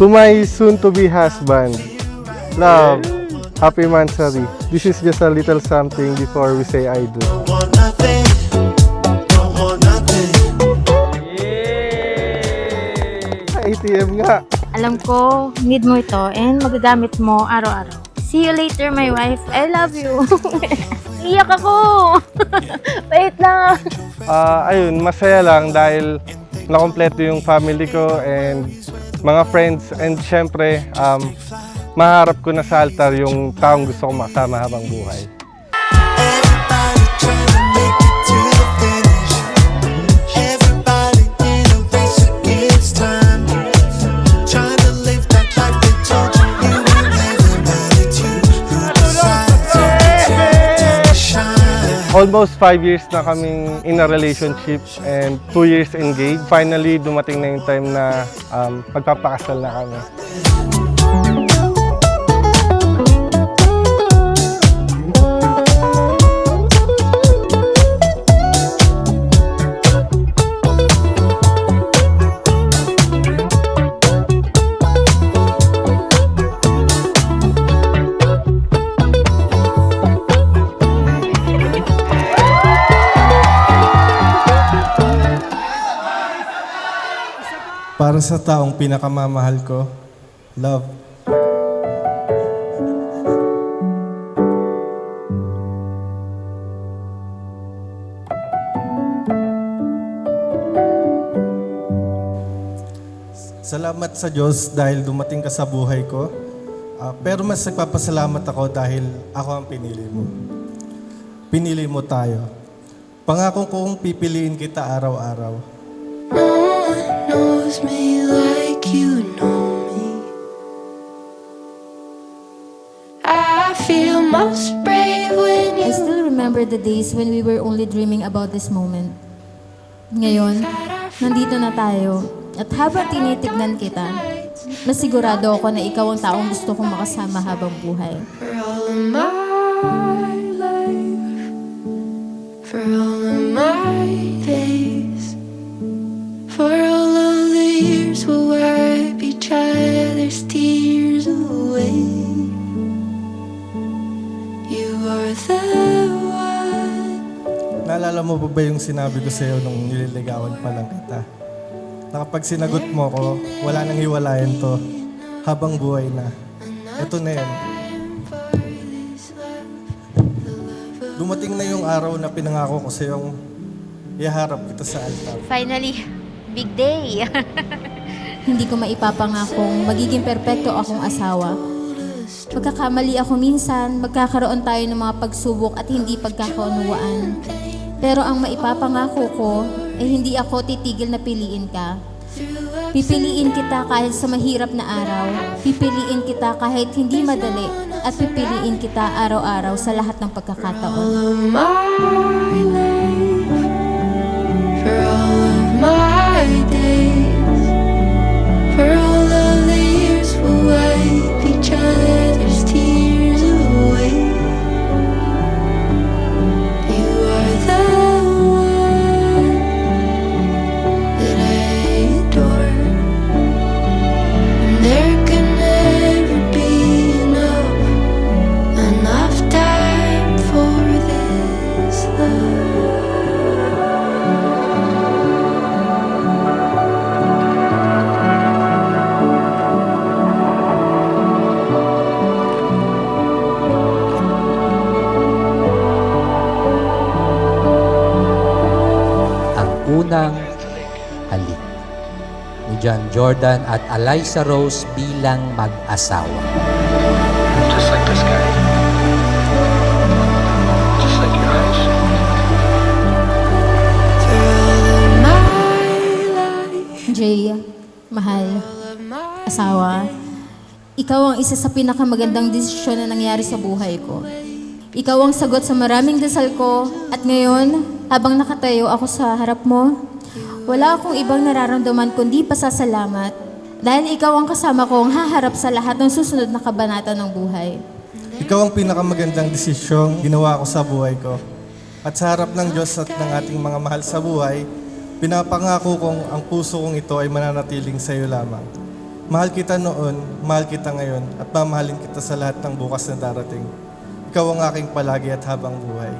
To my soon-to-be husband, love, happy Mansari. This is just a little something before we say I do. ATM nga. Alam ko, need mo ito and magagamit mo araw-araw. See you later, my wife. I love you. Iyak ako. Wait lang. Ayun, masaya lang dahil nakompleto yung family ko and mga friends, and syempre, maharap ko na sa altar yung taong gusto kong makasama habang buhay. Everybody trying to make it to the finish. Everybody in a race against time. Trying to live that life they told you you were living, but it's you who decides to shine. Almost 5 years na kaming in a relationship and 2 years engaged. Finally, dumating na yung time na magpapakasal na kami. Para sa taong pinakamamahal ko, love. Salamat sa Diyos dahil dumating ka sa buhay ko. Pero mas nagpapasalamat ako dahil ako ang pinili mo. Pinili mo tayo. Pangako kong pipiliin kita araw-araw. No one knows me like you know me. I feel most brave when I you still remember the days when we were only dreaming about this moment. Ngayon, nandito na tayo. At habang tinitignan kita, nasigurado ako na ikaw ang taong gusto kong makasama habang buhay. for all of my life, for all of my days, for all of the years we'll wipe each other's tears away. You are the one. Naalala mo pa ba yung sinabi ko sa'yo nung nililigawan pa lang kita? Na kapag sinagot mo ko, wala nang hiwalayan to habang buhay na. Ito na yan. Dumating na yung araw na pinangako ko sa'yong iharap kita sa altar. Finally, big day! Hindi ko maipapangakong magiging perpekto akong asawa. Magkakamali ako minsan, magkakaroon tayo ng mga pagsubok at hindi pagkakaunawaan. Pero ang maipapangako ko ay hindi ako titigil na piliin ka. Pipiliin kita kahit sa mahirap na araw. Pipiliin kita kahit hindi madali. At pipiliin kita araw-araw sa lahat ng pagkakataon. My life, for all of my days, for all of the years we'll wipe each other's tears away. You are the one that I adore, and there can never be enough time for this love. Ang unang halik ni John Jordan at Eliza Rose bilang mag-asawa. Just like this guy. Just like your eyes. For all of my life, Jay, mahal, all of my asawa, ikaw ang isa sa pinakamagandang desisyon na nangyari sa buhay ko. Ikaw ang sagot sa maraming dasal ko at ngayon, habang nakatayo ako sa harap mo, wala akong ibang nararamdaman kundi pasasalamat dahil ikaw ang kasama kong haharap sa lahat ng susunod na kabanata ng buhay. Ikaw ang pinakamagandang desisyong ginawa ko sa buhay ko. At sa harap ng Diyos at ng ating mga mahal sa buhay, pinapangako kong ang puso kong ito ay mananatiling sa iyo lamang. Mahal kita noon, mahal kita ngayon, at mamahalin kita sa lahat ng bukas na darating. Ikaw ang aking palagi at habang buhay.